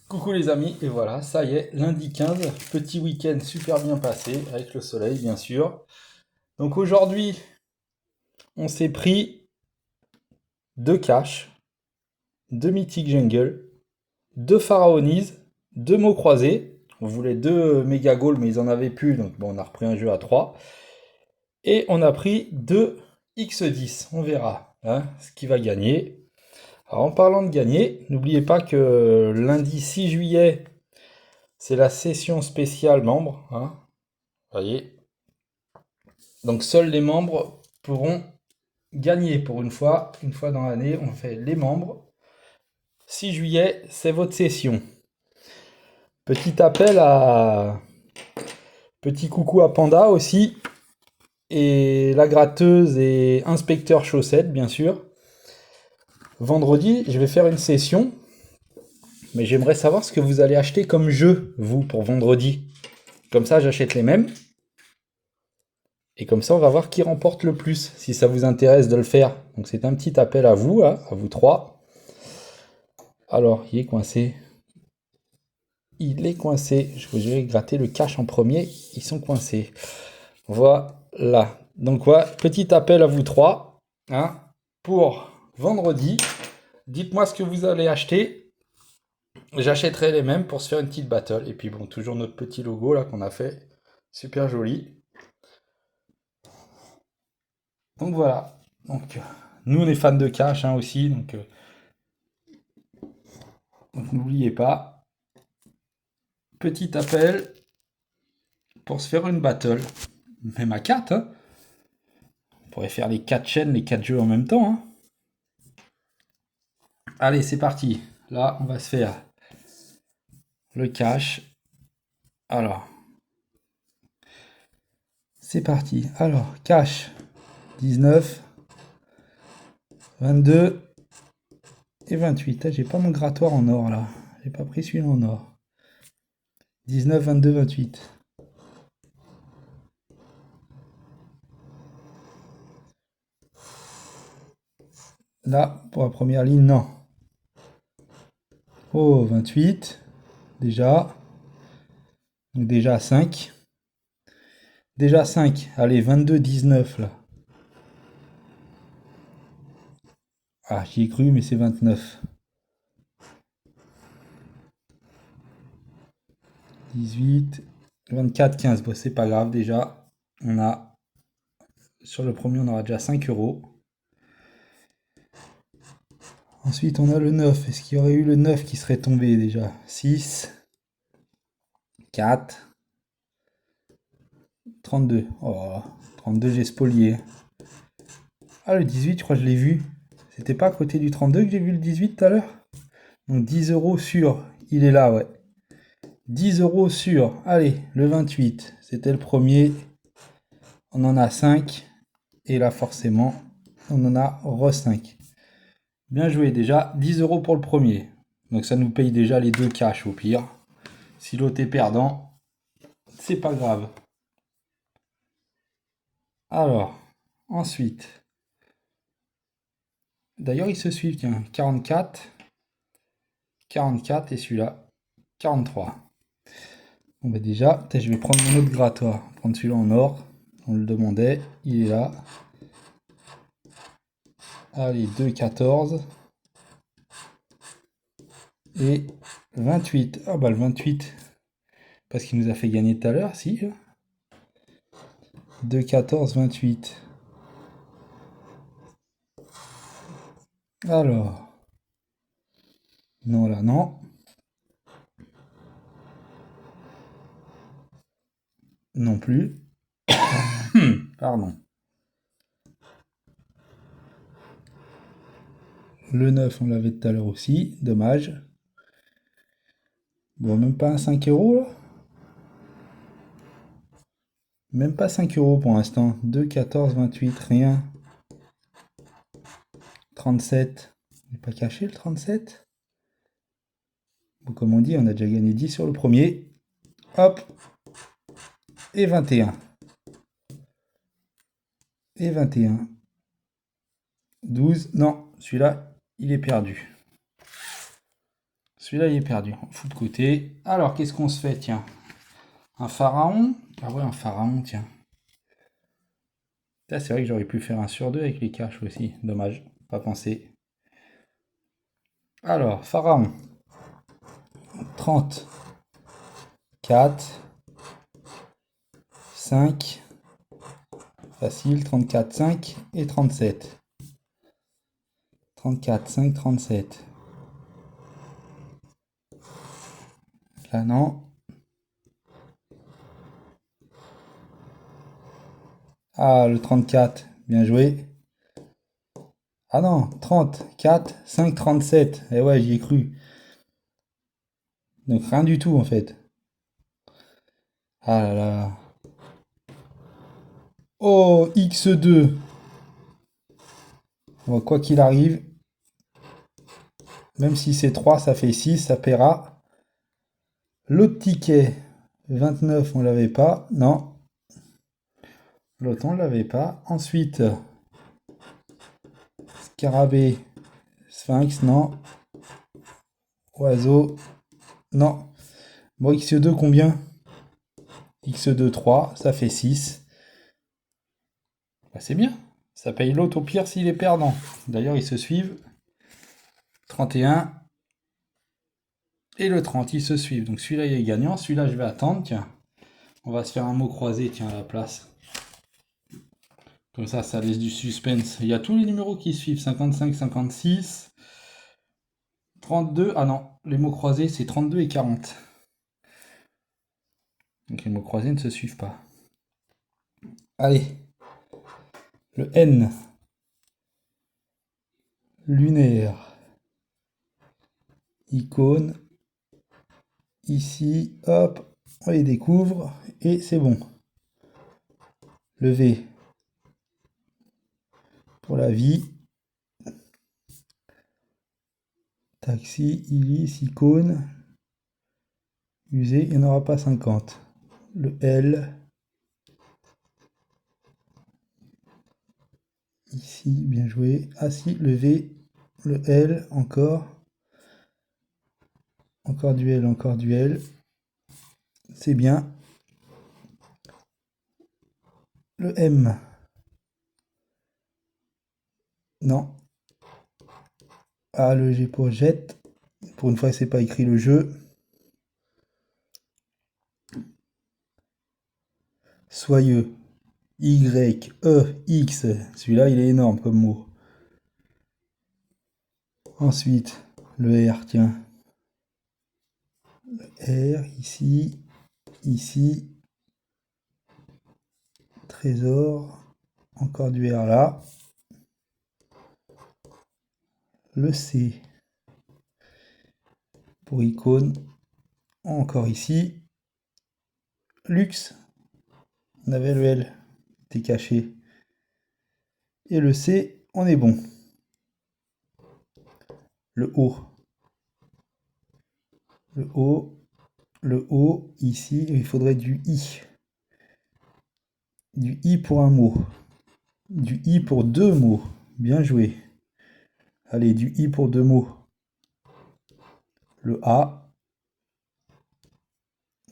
Coucou les amis, et voilà, ça y est, lundi 15, petit week-end super bien passé, avec le soleil bien sûr. Donc aujourd'hui, on s'est pris deux caches, deux mythiques jungle, deux pharaonies, deux mots croisés. On voulait deux méga goals, mais ils en avaient plus, donc bon, on a repris un jeu à 3. Et on a pris deux X10, on verra hein, ce qui va gagner. Alors en parlant de gagner, n'oubliez pas que lundi 6 juillet, c'est la session spéciale membres, hein, voyez. Donc seuls les membres pourront gagner pour une fois dans l'année, on fait les membres. 6 juillet, c'est votre session. Petit appel à petit coucou à Panda aussi et la gratteuse et inspecteur chaussettes bien sûr. Vendredi, je vais faire une session, mais j'aimerais savoir ce que vous allez acheter comme jeu vous pour vendredi. Comme ça, j'achète les mêmes. Et comme ça, on va voir qui remporte le plus, si ça vous intéresse de le faire. Donc c'est un petit appel à vous, hein, à vous trois. Alors, il est coincé. Il est coincé. Je vais gratter le cache en premier. Ils sont coincés. Voilà. Donc, voilà, petit appel à vous trois, hein, pour vendredi. Dites-moi ce que vous allez acheter. J'achèterai les mêmes pour se faire une petite battle. Et puis, bon, toujours notre petit logo là qu'on a fait. Super joli. Donc, voilà. Donc, nous, on est fans de cache hein, aussi. Donc n'oubliez pas. Petit appel pour se faire une battle. Même à 4, hein. On pourrait faire les 4 chaînes, les 4 jeux en même temps. Hein. Allez, c'est parti. Là, on va se faire le cash. Alors, c'est parti. Alors, cash 19, 22 et 28. Ah, j'ai pas mon grattoir en or là. J'ai pas pris celui-là en or. 19, 22, 28. Là, pour la première ligne, non. Oh, 28. Déjà. Donc déjà 5. Déjà 5. Allez, 22, 19 là. Ah, j'y ai cru, mais c'est 29. 18, 24, 15. Bon, c'est pas grave déjà. On a, sur le premier, on aura déjà 5 euros. Ensuite, on a le 9. Est-ce qu'il y aurait eu le 9 qui serait tombé déjà? 6, 4, 32. Oh, 32, j'ai spolié. Ah, le 18, je crois que je l'ai vu. C'était pas à côté du 32 que j'ai vu le 18 tout à l'heure? Donc 10 euros sûr. Il est là, ouais. 10 euros sûr. Allez, le 28. C'était le premier. On en a 5. Et là, forcément, on en a re 5. Bien joué, déjà 10 euros pour le premier. Donc ça nous paye déjà les deux cash au pire. Si l'autre est perdant, c'est pas grave. Alors, ensuite. D'ailleurs, ils se suivent, tiens. 44, 44 et celui-là, 43. Bon bah déjà, je vais prendre mon autre grattoir. Prendre celui-là en or. On le demandait, il est là. Allez, 2, 14. Et 28. Ah bah le 28. Parce qu'il nous a fait gagner tout à l'heure, si. 2, 14, 28. Alors. Non, là, non. Non plus. Pardon. Le 9, on l'avait tout à l'heure aussi. Dommage. Bon, même pas un 5 euros là. Même pas 5 euros pour l'instant. 2, 14, 28, rien. 37. Il n'est pas caché le 37. Bon, comme on dit, on a déjà gagné 10 sur le premier. Hop. Et 21. Et 21. 12. Non, celui-là, il est perdu. Celui-là, il est perdu. On fout de côté. Alors, qu'est-ce qu'on se fait? Tiens. Un pharaon? Ah ouais, un pharaon, tiens. C'est vrai que j'aurais pu faire un sur deux avec les caches aussi. Dommage. Pas pensé. Alors, pharaon. 30. 4. 5. Facile. 34, 5 et 37. 34, 5, 37. Là, non. Ah, le 34. Bien joué. Ah non, 30, 4, 5, 37. Eh ouais, j'y ai cru. Donc rien du tout en fait. Ah là là. Oh, X2. Bon, quoi qu'il arrive, même si c'est 3, ça fait 6, ça paiera. L'autre ticket, 29, on l'avait pas. Non. L'autre, on l'avait pas. Ensuite, scarabée, sphinx, non. Oiseau, non. Bon, X2, combien? X2, 3, ça fait 6. Bah, c'est bien. Ça paye l'autre au pire s'il est perdant. D'ailleurs, ils se suivent. 31 et le 30, ils se suivent. Donc celui-là, il est gagnant. Celui-là, je vais attendre. Tiens, on va se faire un mot croisé, tiens, à la place. Comme ça laisse du suspense. Il y a tous les numéros qui suivent. 55, 56, 32. Ah non, les mots croisés, c'est 32 et 40. Donc les mots croisés ne se suivent pas. Allez. Le N. Lunaire. Icône. Ici, hop, on les découvre et c'est bon. Le V. Pour la vie. Taxi, Illis, icône. Usé, il n'y en aura pas 50. Le L. Ici, bien joué. Ah si, le V. Le L, encore. Encore du L, encore du L. C'est bien. Le M. Non. Ah, le G pour jet. Pour une fois, c'est pas écrit le jeu. Soyeux. Y, E, X. Celui-là, il est énorme comme mot. Ensuite, le R, tiens. Le R, ici, ici. Trésor. Encore du R là. Le C. Pour icône. Encore ici. Luxe. On avait le L. T'es caché. Et le C, on est bon. Le O. Le O. Le O, ici, il faudrait du I. Du I pour un mot. Du I pour deux mots. Bien joué. Allez, du I pour deux mots. Le A.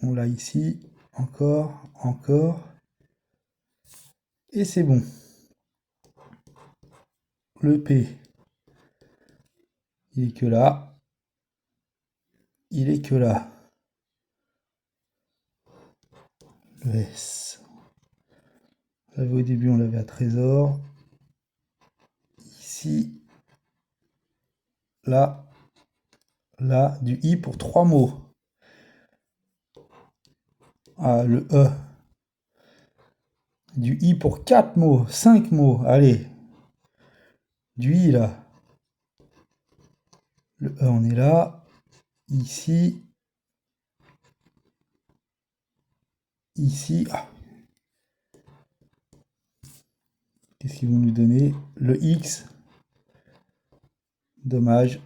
On l'a ici. Encore, encore. Et c'est bon. Le P. Il est que là. Il est que là. Le S. Au début, on l'avait à trésor. Ici. Là. Là. Du I pour trois mots. Ah, le E. Du I pour 4 mots, 5 mots. Allez. Du I là. Le E, on est là. Ici. Ici. Ah. Qu'est-ce qu'ils vont nous donner? Le X. Dommage.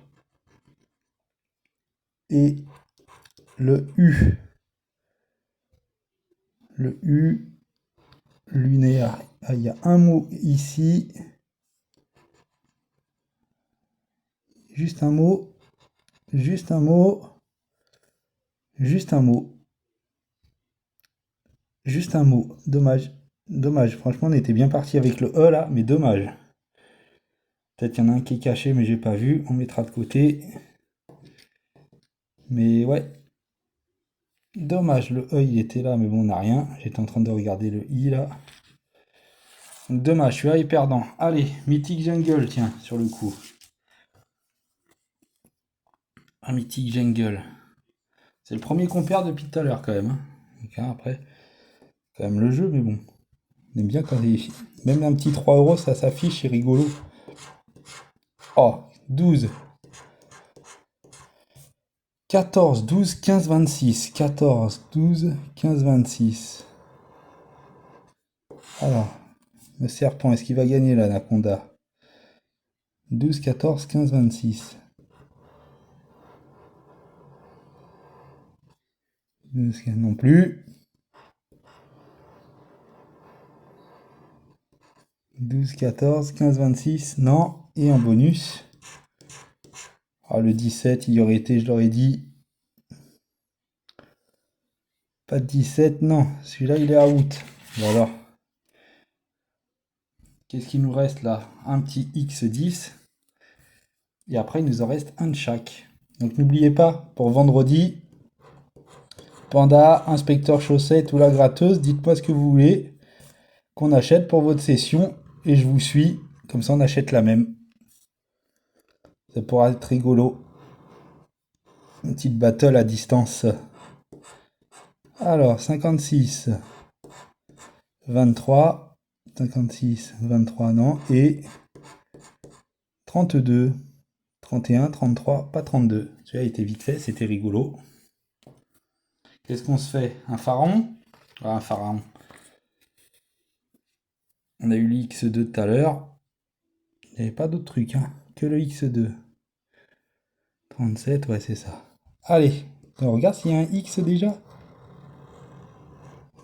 Et le U. Le U. Lunaire. Ah, il y a un mot ici. Juste un mot. Juste un mot. Juste un mot. Juste un mot. Dommage. Dommage. Franchement, on était bien parti avec le E là, mais dommage. Peut-être qu'il y en a un qui est caché, mais j'ai pas vu. On mettra de côté. Mais ouais. Dommage, le E il était là, mais bon, on n'a rien. J'étais en train de regarder le I là. Donc, dommage, je suis là et perdant. Allez, Mythic Jungle, tiens, sur le coup. Un Mythic Jungle. C'est le premier qu'on perd depuis tout à l'heure quand même, hein. Donc, hein, après, quand même le jeu, mais bon. On aime bien quand même un petit 3 euros, ça s'affiche, c'est rigolo. Oh, 12. 14, 12, 15, 26. 14, 12, 15, 26. Alors, le serpent, est-ce qu'il va gagner l'anaconda? 12, 14, 15, 26. 12, 15 non plus. 12, 14, 15, 26. Non. Et en bonus. Ah, le 17, il y aurait été, je l'aurais dit. Pas de 17, non. Celui-là, il est out. Bon alors, qu'est-ce qu'il nous reste là? Un petit X10. Et après, il nous en reste un de chaque. Donc n'oubliez pas, pour vendredi, Panda, Inspecteur Chaussette ou la gratteuse, dites-moi ce que vous voulez qu'on achète pour votre session. Et je vous suis. Comme ça, on achète la même. Ça pourra être rigolo. Une petite battle à distance. Alors, 56, 23, 56, 23, non, et 32, 31, 33, pas 32. Celui-là a été vite fait, c'était rigolo. Qu'est-ce qu'on se fait? Un pharaon? Ah, un pharaon. On a eu l'X2 tout à l'heure. Il n'y avait pas d'autres trucs, hein, que le X2. 37, ouais, c'est ça. Allez, on regarde s'il y a un X déjà.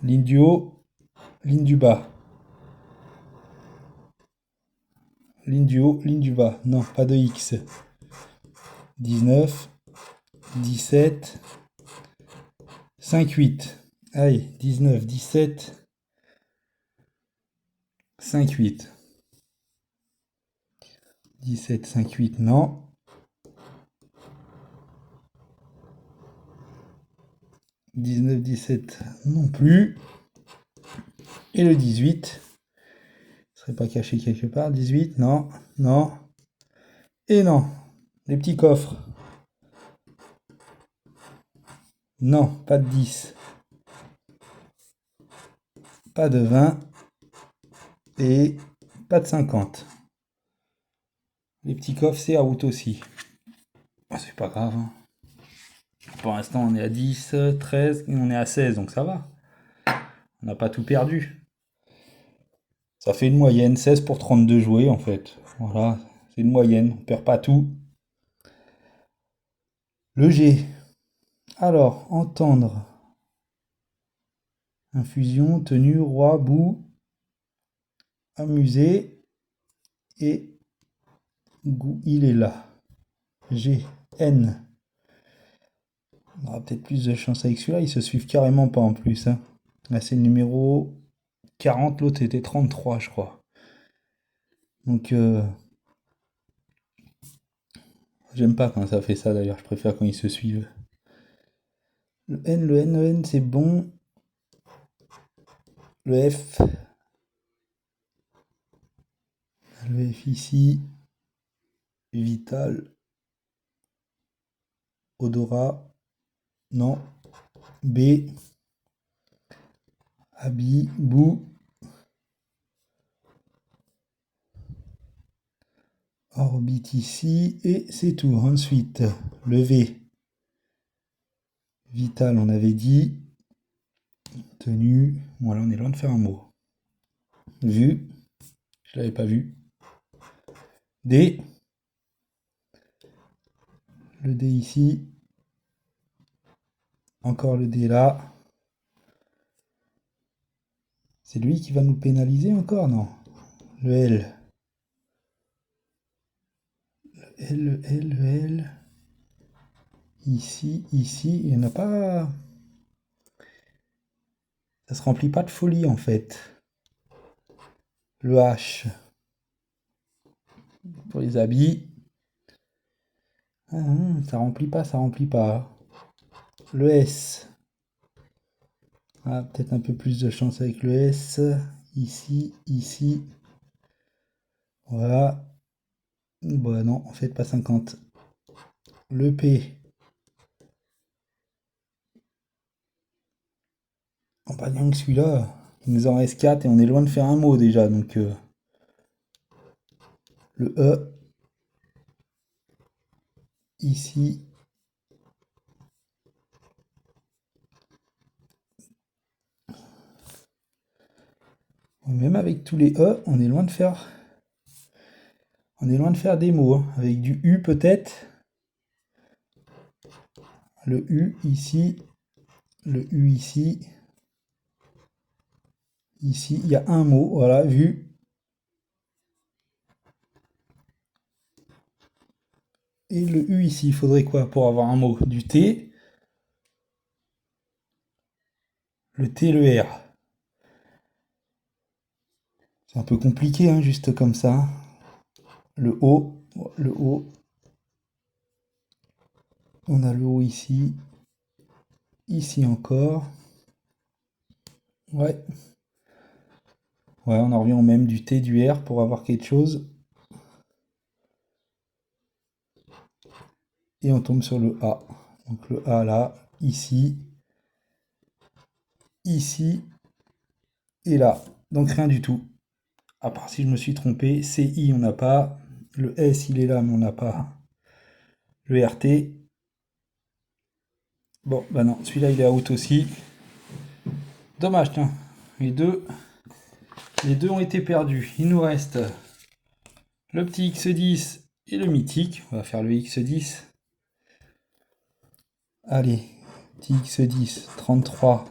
Ligne du haut, ligne du bas. Ligne du haut, ligne du bas. Non, pas de X. 19, 17, 5, 8. Allez, 19, 17, 5, 8. 17, 5, 8, non. 19, 17, non plus. Et le 18. Il serait pas caché quelque part. 18, non, non. Et non. Les petits coffres. Non, pas de 10. Pas de 20. Et pas de 50. Les petits coffres, c'est out aussi. Ah, c'est pas grave, hein. Pour l'instant, on est à 10, 13 et on est à 16, donc ça va. On n'a pas tout perdu. Ça fait une moyenne, 16 pour 32 joués en fait. Voilà, c'est une moyenne, on perd pas tout. Le G. Alors, entendre. Infusion, tenue, roi, bout, amuser et goût, il est là. G, N. On aura peut-être plus de chance avec celui-là, ils se suivent carrément pas en plus, hein. Là, c'est le numéro 40, l'autre était 33, je crois. Donc, j'aime pas quand ça fait ça d'ailleurs, je préfère quand ils se suivent. Le N, le N, le N, c'est bon. Le F. Le F ici. Vital. Odorat. Non. B. Habit. Bout. Orbite ici. Et c'est tout. Ensuite, le V. Vital, on avait dit. Tenue. Voilà, on est loin de faire un mot. Vu. Je l'avais pas vu. D. Le D ici. Encore le D là. C'est lui qui va nous pénaliser encore, non? Le L. Le L, le L, le L. ici, il n'y en a pas... Ça se remplit pas de folie en fait. Le H pour les habits. Ça remplit pas, ça remplit pas. Le S. Ah, peut-être un peu plus de chance avec le S. Ici, ici. Voilà. Bon, non, en fait, pas 50. Le P. Oh, bah, donc celui-là, il nous en reste 4 et on est loin de faire un mot déjà. Donc, le E. Ici. Même avec tous les E, on est loin de faire... On est loin de faire des mots. Hein. Avec du U peut-être. Le U ici. Le U ici. Ici, il y a un mot. Voilà, vu. Et le U ici, il faudrait quoi pour avoir un mot? Du T. Le T, le R. C'est un peu compliqué, hein, juste comme ça. Le O. Le O. On a le O ici. Ici encore. Ouais. Ouais, on en revient au même du T, du R pour avoir quelque chose. Et on tombe sur le A. Donc le A là, ici, ici et là. Donc rien du tout. À part si je me suis trompé, CI on n'a pas. Le S il est là mais on n'a pas. Le RT. Bon, bah non, celui-là il est out aussi. Dommage, tiens. Les deux ont été perdus. Il nous reste le petit X10 et le mythique. On va faire le X10. Allez, petit X10, 33,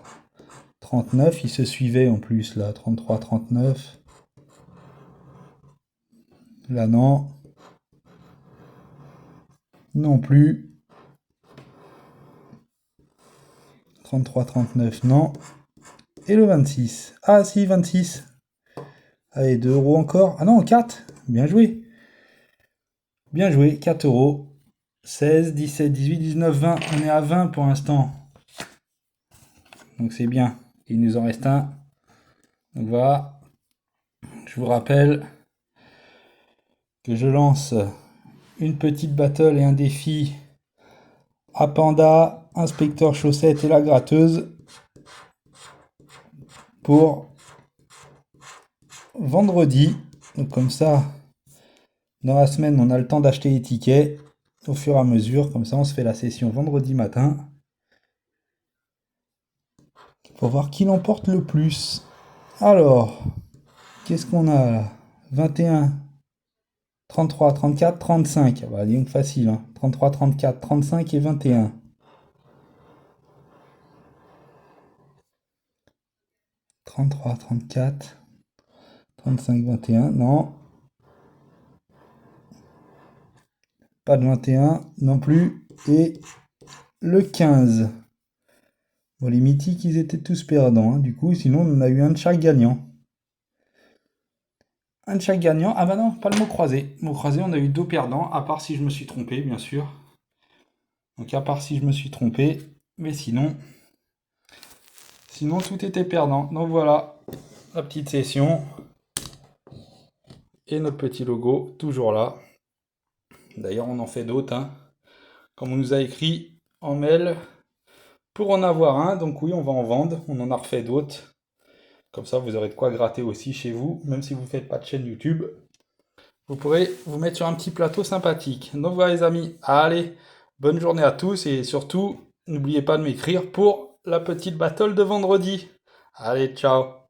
39. Il se suivait en plus là, 33, 39. Là non. Non plus. 33, 39, non. Et le 26. Ah si, 26. Allez, 2 euros encore. Ah non, 4. Bien joué. Bien joué, 4 euros. 16, 17, 18, 19, 20. On est à 20 pour l'instant. Donc c'est bien. Il nous en reste un. Donc voilà. Je vous rappelle que je lance une petite battle et un défi à Panda, Inspecteur Chaussette et la gratteuse pour vendredi. Donc comme ça, dans la semaine, on a le temps d'acheter les tickets au fur et à mesure. Comme ça, on se fait la session vendredi matin. Pour voir qui l'emporte le plus. Alors, qu'est-ce qu'on a là? 21, 33, 34, 35. Ah bah, dis donc facile. Hein. 33, 34, 35 et 21. 33, 34, 35, 21. Non. Pas de 21 non plus. Et le 15. Bon, les mythiques, ils étaient tous perdants. Hein. Du coup, sinon, on en a eu un de chaque gagnant. Un de chaque gagnant. Ah bah non, pas le mot croisé. Mot croisé, on a eu 2 perdants, à part si je me suis trompé, bien sûr. Donc à part si je me suis trompé. Mais sinon tout était perdant. Donc voilà, la petite session. Et notre petit logo, toujours là. D'ailleurs, on en fait d'autres. Hein. Comme on nous a écrit en mail, pour en avoir un. Donc oui, on va en vendre. On en a refait d'autres. Comme ça, vous aurez de quoi gratter aussi chez vous. Même si vous ne faites pas de chaîne YouTube. Vous pourrez vous mettre sur un petit plateau sympathique. Donc voilà les amis, allez, bonne journée à tous et surtout, n'oubliez pas de m'écrire pour la petite battle de vendredi. Allez, ciao!